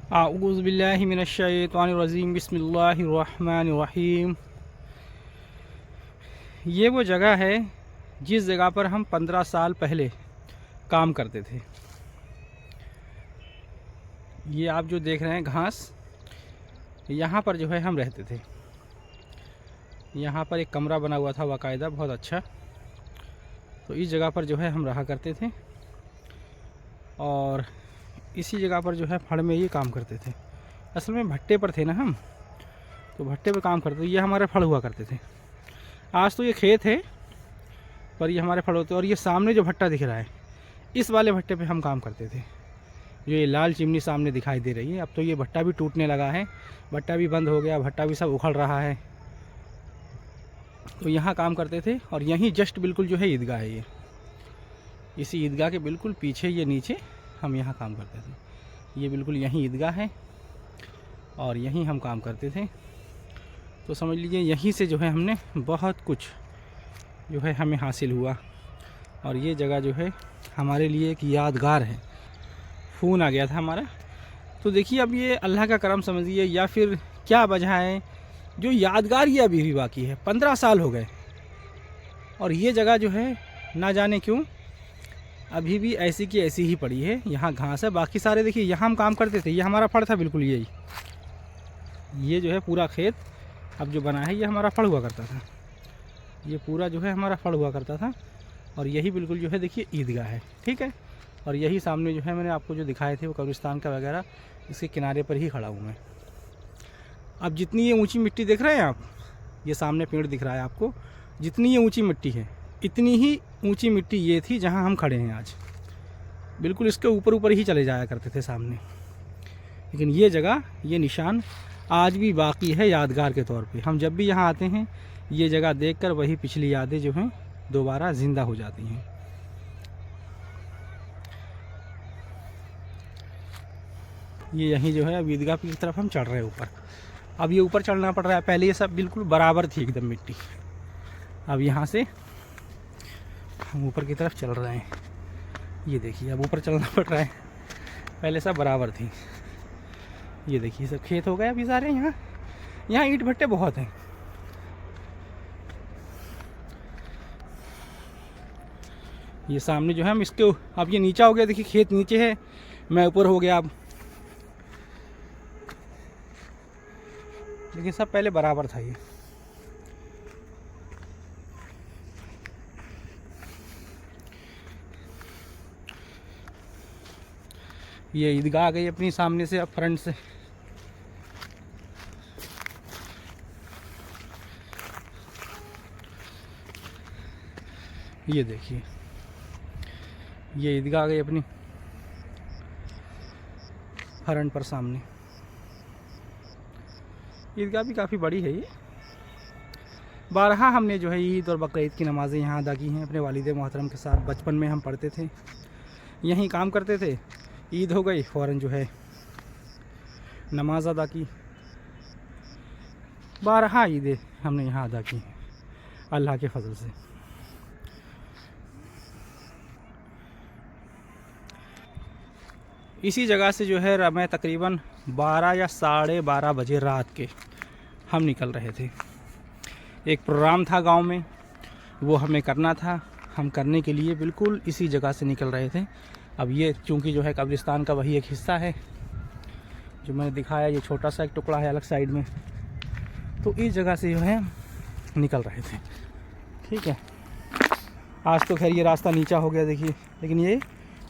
आऊज़ु बिल्लाहि मिनश्शैतानिर्रजीम बिस्मिल्लाहिर्रहमानिर्रहीम। ये वो जगह है जिस जगह पर हम 15 साल पहले काम करते थे। ये आप जो देख रहे हैं घास, यहाँ पर जो है हम रहते थे। यहाँ पर एक कमरा बना हुआ था बाकायदा, बहुत अच्छा। तो इस जगह पर जो है हम रहा करते थे और इसी जगह पर जो है फड़ में ये काम करते थे। असल में भट्टे पर थे ना हम, तो भट्टे पर काम करते थे। ये हमारे फड़ हुआ करते थे। आज तो ये खेत है पर ये हमारे फड़ होते। और ये सामने जो भट्टा दिख रहा है, इस वाले भट्टे पे हम काम करते थे। जो ये लाल चिमनी सामने दिखाई दे रही है, अब तो ये भट्टा भी टूटने लगा है, भट्टा भी बंद हो गया, भट्टा भी सब उखड़ रहा है। तो यहाँ काम करते थे और यहीं जस्ट बिल्कुल जो है ईदगाह है। ये इसी ईदगाह के बिल्कुल पीछे ये नीचे हम यहाँ काम करते थे। ये बिल्कुल यहीं ईदगाह है और यहीं हम काम करते थे। तो समझ लीजिए यहीं से जो है हमने बहुत कुछ जो है हमें हासिल हुआ। और ये जगह जो है हमारे लिए एक यादगार है। फ़ोन आ गया था हमारा, तो देखिए अब ये अल्लाह का करम समझिए या फिर क्या वजह है, जो यादगार ये अभी भी बाकी है। 15 साल हो गए और ये जगह जो है ना जाने क्यों अभी भी ऐसी की ऐसी ही पड़ी है। यहाँ घास है, बाकी सारे देखिए यहाँ हम काम करते थे, ये हमारा फड़ था बिल्कुल यही। ये जो है पूरा खेत अब जो बना है ये हमारा फड़ हुआ करता था। ये पूरा जो है हमारा फड़ हुआ करता था और यही बिल्कुल जो है देखिए ईदगाह है, ठीक है। और यही सामने जो है मैंने आपको जो दिखाए थे वो कब्रिस्तान का वगैरह, इसके किनारे पर ही खड़ा हूँ मैं। अब जितनी ये ऊंची मिट्टी देख रहे हैं आप, ये सामने पेड़ दिख रहा है आपको, जितनी ये ऊंची मिट्टी है इतनी ही ऊंची मिट्टी ये थी जहाँ हम खड़े हैं आज। बिल्कुल इसके ऊपर ऊपर ही चले जाया करते थे सामने। लेकिन ये जगह, ये निशान आज भी बाकी है यादगार के तौर पे। हम जब भी यहाँ आते हैं ये जगह देखकर वही पिछली यादें जो हैं दोबारा ज़िंदा हो जाती हैं। ये यहीं जो है अब ईदगाह की तरफ हम चढ़ रहे हैं ऊपर। अब ये ऊपर चढ़ना पड़ रहा है, पहले ये सब बिल्कुल बराबर थी एकदम मिट्टी। अब यहाँ से हम ऊपर की तरफ चल रहे हैं। ये देखिए अब ऊपर चलना पड़ रहा है, पहले सब बराबर थी। ये देखिए सब खेत हो गए अभी सारे। यहाँ ईंट भट्टे बहुत हैं। ये सामने जो है हम इसके, अब ये नीचा हो गया, देखिए खेत नीचे है, मैं ऊपर हो गया। अब लेकिन सब पहले बराबर था। ये ईदगाह आ गई अपनी सामने से, अब फ्रंट से। ये देखिए ये ईदगाह आ गई अपनी फ्रंट पर सामने। ईदगाह भी काफ़ी बड़ी है ये। बारहा हमने जो है ईद और बकरीद की नमाज़ें यहाँ अदा की हैं अपने वालिद मोहतरम के साथ। बचपन में हम पढ़ते थे, यहीं काम करते थे। ईद हो गई फ़ौरन जो है नमाज अदा की। बारहा ईदें हमने यहाँ अदा की हैं अल्लाह के फजल से। इसी जगह से जो है मैं तकरीबन 12 या 12:30 बजे रात के हम निकल रहे थे। एक प्रोग्राम था गांव में, वो हमें करना था। हम करने के लिए बिल्कुल इसी जगह से निकल रहे थे। अब ये चूँकि जो है कब्रिस्तान का वही एक हिस्सा है जो मैंने दिखाया, ये छोटा सा एक टुकड़ा है अलग साइड में। तो इस जगह से जो है निकल रहे थे, ठीक है। आज तो खैर ये रास्ता नीचा हो गया देखिए, लेकिन ये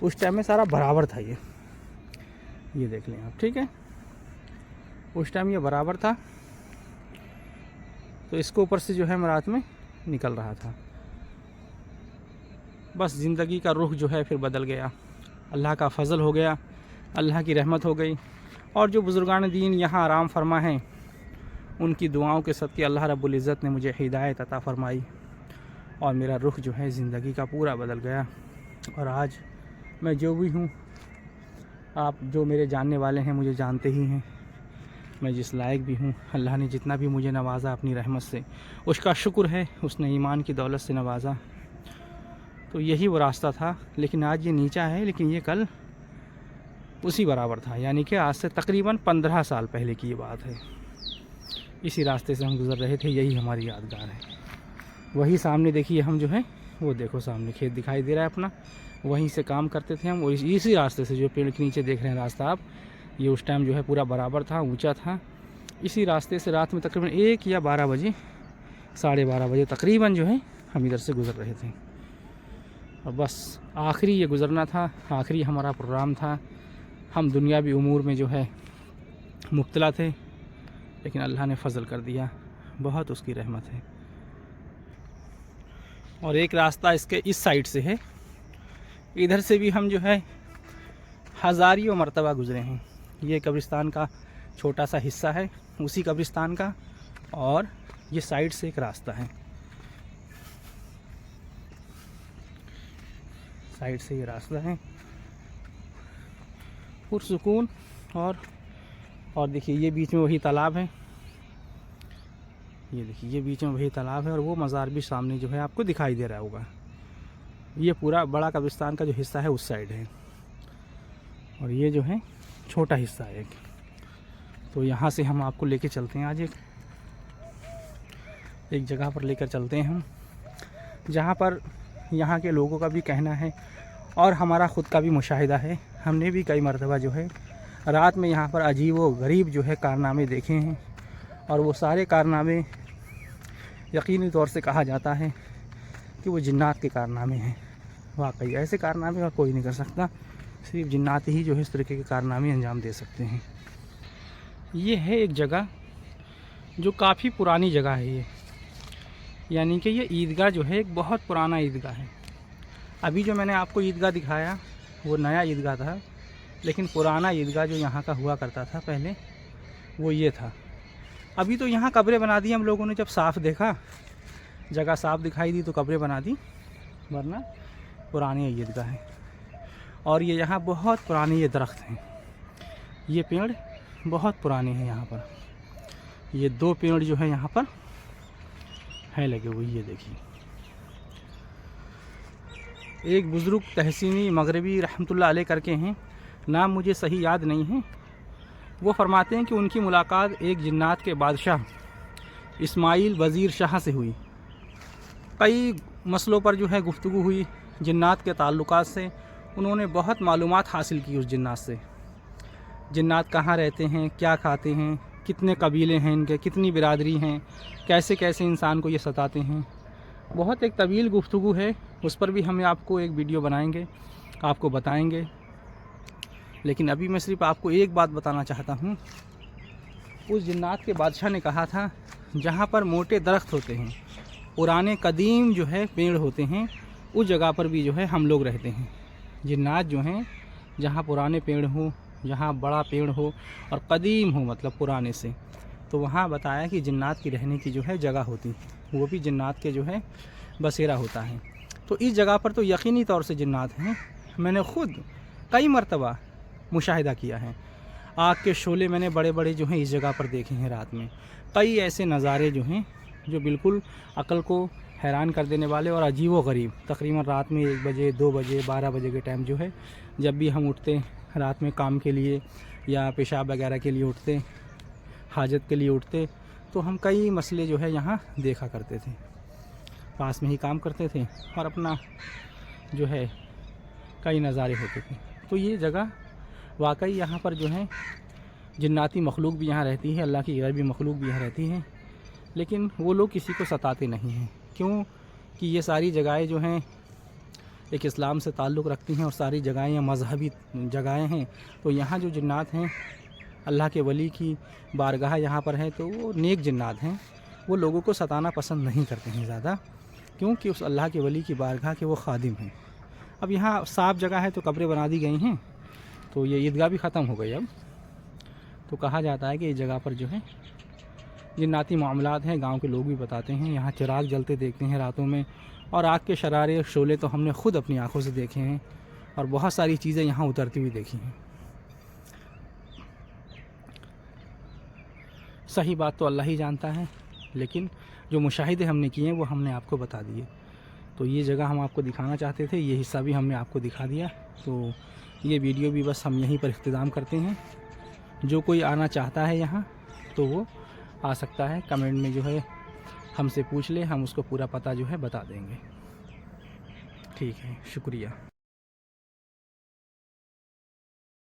उस टाइम में सारा बराबर था। ये देख लें आप, ठीक है। उस टाइम ये बराबर था, तो इसके ऊपर से जो है मैं रात में निकल रहा था। बस ज़िंदगी का रुख जो है फिर बदल गया। अल्लाह का फ़ज़ल हो गया, अल्लाह की रहमत हो गई। और जो बुज़ुर्गान दीन यहाँ आराम फरमा हैं, उनकी दुआओं के सदक़े अल्लाह रब्बुल इज़्ज़त ने मुझे हिदायत अता फ़रमाई और मेरा रुख जो है ज़िंदगी का पूरा बदल गया। और आज मैं जो भी हूँ, आप जो मेरे जानने वाले हैं मुझे जानते ही हैं, मैं जिस लायक भी हूँ। अल्लाह ने जितना भी मुझे नवाज़ा अपनी रहमत से, उसका शुक्र है। उसने ईमान की दौलत से नवाज़ा। तो यही वो रास्ता था, लेकिन आज ये नीचा है। लेकिन ये कल उसी बराबर था। यानी कि आज से तकरीबन 15 साल पहले की ये बात है। इसी रास्ते से हम गुज़र रहे थे, यही हमारी यादगार है। वही सामने देखिए हम जो है, वो देखो सामने खेत दिखाई दे रहा है अपना, वहीं से काम करते थे हम। और इसी रास्ते से जो पेड़ के नीचे देख रहे हैं रास्ता आप, ये उस टाइम जो है पूरा बराबर था, ऊंचा था। इसी रास्ते से रात में तकरीबन 1 या 12 बजे, 12:30 बजे तकरीबन जो है हम इधर से गुज़र रहे थे। और बस आखिरी ये गुज़रना था, आखिरी हमारा प्रोग्राम था। हम दुनियावी उमूर में जो है मुब्तला थे, लेकिन अल्लाह ने फ़ज़ल कर दिया, बहुत उसकी रहमत है। और एक रास्ता इसके इस साइड से है, इधर से भी हम जो है हज़ारियों मरतबा गुज़रे हैं। ये कब्रिस्तान का छोटा सा हिस्सा है उसी कब्रिस्तान का, और ये साइड से एक रास्ता है, साइड से ये रास्ता है पुरसुकून। और देखिए ये बीच में वही तालाब है, ये देखिए ये बीच में वही तालाब है, और वो मज़ार भी सामने जो है आपको दिखाई दे रहा होगा। ये पूरा बड़ा कब्रिस्तान का जो हिस्सा है उस साइड है, और ये जो है छोटा हिस्सा है एक। तो यहाँ से हम आपको लेके चलते हैं, आज एक जगह पर लेकर चलते हैं हम, जहाँ पर यहाँ के लोगों का भी कहना है और हमारा ख़ुद का भी मुशाहिदा है। हमने भी कई मरतबा जो है रात में यहाँ पर अजीब व गरीब जो है कारनामे देखे हैं, और वो सारे कारनामे यकीनी तौर से कहा जाता है कि वो जिन्नात के कारनामे हैं। वाकई ऐसे कारनामे और कोई नहीं कर सकता, सिर्फ जिन्नात ही जो है इस तरीके के कारनामे अंजाम दे सकते हैं। ये है एक जगह जो काफ़ी पुरानी जगह है ये, यानी कि ये ईदगाह जो है एक बहुत पुराना ईदगाह है। अभी जो मैंने आपको ईदगाह दिखाया वो नया ईदगाह था, लेकिन पुराना ईदगाह जो यहाँ का हुआ करता था पहले वो ये था। अभी तो यहाँ कब्रें बना दी हम लोगों ने, जब साफ़ देखा, जगह साफ़ दिखाई दी तो कब्रें बना दी, वरना पुरानी ईदगाह है। और ये यहाँ बहुत पुराने ये दरख्त हैं, ये पेड़ बहुत पुराने हैं। यहाँ पर ये 2 पेड़ जो है यहाँ पर हैं लगे हुए, ये देखिए। एक बुज़ुर्ग तहसीनी मगरबी रहमतुल्लाह अलैह करके हैं, नाम मुझे सही याद नहीं है। वो फरमाते हैं कि उनकी मुलाकात एक जिन्नात के बादशाह इस्माइल वज़ीर शाह से हुई। कई मसलों पर जो है गुफ्तगू हुई, जिन्नात के ताल्लुकात से उन्होंने बहुत मालूमात हासिल की उस जिन्नात से। जिन्नात कहाँ रहते हैं, क्या खाते हैं, कितने कबीले हैं इनके, कितनी बिरादरी हैं, कैसे कैसे इंसान को ये सताते हैं। बहुत एक तवील गुफ्तगू है, उस पर भी हमें आपको एक वीडियो बनाएंगे, आपको बताएंगे। लेकिन अभी मैं सिर्फ आपको एक बात बताना चाहता हूँ। उस जिन्नात के बादशाह ने कहा था जहाँ पर मोटे दरख्त होते हैं, पुराने कदीम जो है पेड़ होते हैं, उस जगह पर भी जो है हम लोग रहते हैं। जिन्नात जो हैं जहाँ पुराने पेड़ हों, जहाँ बड़ा पेड़ हो और कदीम हो, मतलब पुराने से, तो वहाँ बताया कि जिन्नात की रहने की जो है जगह होती, वो भी जिन्नात के जो है बसेरा होता है। तो इस जगह पर तो यकीनी तौर से जिन्नात हैं। मैंने ख़ुद कई मरतबा मुशाहिदा किया है। आग के शोले मैंने बड़े बड़े जो हैं इस जगह पर देखे हैं रात में। कई ऐसे नज़ारे जो हैं जो बिल्कुल अक़ल को हैरान कर देने वाले और अजीब व गरीब। तकरीबन रात में 1 बजे, 2 बजे, 12 बजे के टाइम जो है, जब भी हम उठते रात में काम के लिए या पेशाब वगैरह के लिए उठते, हाजत के लिए उठते, तो हम कई मसले जो है यहाँ देखा करते थे। पास में ही काम करते थे और अपना जो है कई नज़ारे होते थे। तो ये जगह वाकई यहाँ पर जो है जिन्नाती मखलूक भी यहाँ रहती है, अल्लाह की गैबी मखलूक भी यहाँ रहती हैं, लेकिन वो लोग किसी को सताते नहीं हैं। क्यों कि ये सारी जगहें जो हैं एक इस्लाम से ताल्लुक़ रखती हैं और सारी जगहें मज़हबी जगहें हैं। तो यहाँ जो जिन्नात हैं, अल्लाह के वली की बारगाह यहाँ पर है, तो वो नेक जिन्नात हैं। वो लोगों को सताना पसंद नहीं करते हैं ज़्यादा, क्योंकि उस अल्लाह के वली की बारगाह के वो खादिम हैं। अब यहाँ साफ़ जगह है तो कब्रें बना दी गई हैं, तो ये ईदगाह भी ख़त्म हो गई अब। तो कहा जाता है कि इस जगह पर जो है जिन्नाती मामलात हैं। गांव के लोग भी बताते हैं, यहाँ चिराग जलते देखते हैं रातों में, और आग के शरारे शोले तो हमने ख़ुद अपनी आँखों से देखे हैं, और बहुत सारी चीज़ें यहाँ उतरती हुई देखी हैं। सही बात तो अल्लाह ही जानता है, लेकिन जो मुशाहिदे हमने किए हैं वो हमने आपको बता दिए। तो ये जगह हम आपको दिखाना चाहते थे, ये हिस्सा भी हमने आपको दिखा दिया। तो ये वीडियो भी बस हम यहीं पर इख्तिताम करते हैं। जो कोई आना चाहता है यहाँ तो वो आ सकता है, कमेंट में जो है हमसे पूछ ले, हम उसको पूरा पता जो है बता देंगे। ठीक है, शुक्रिया।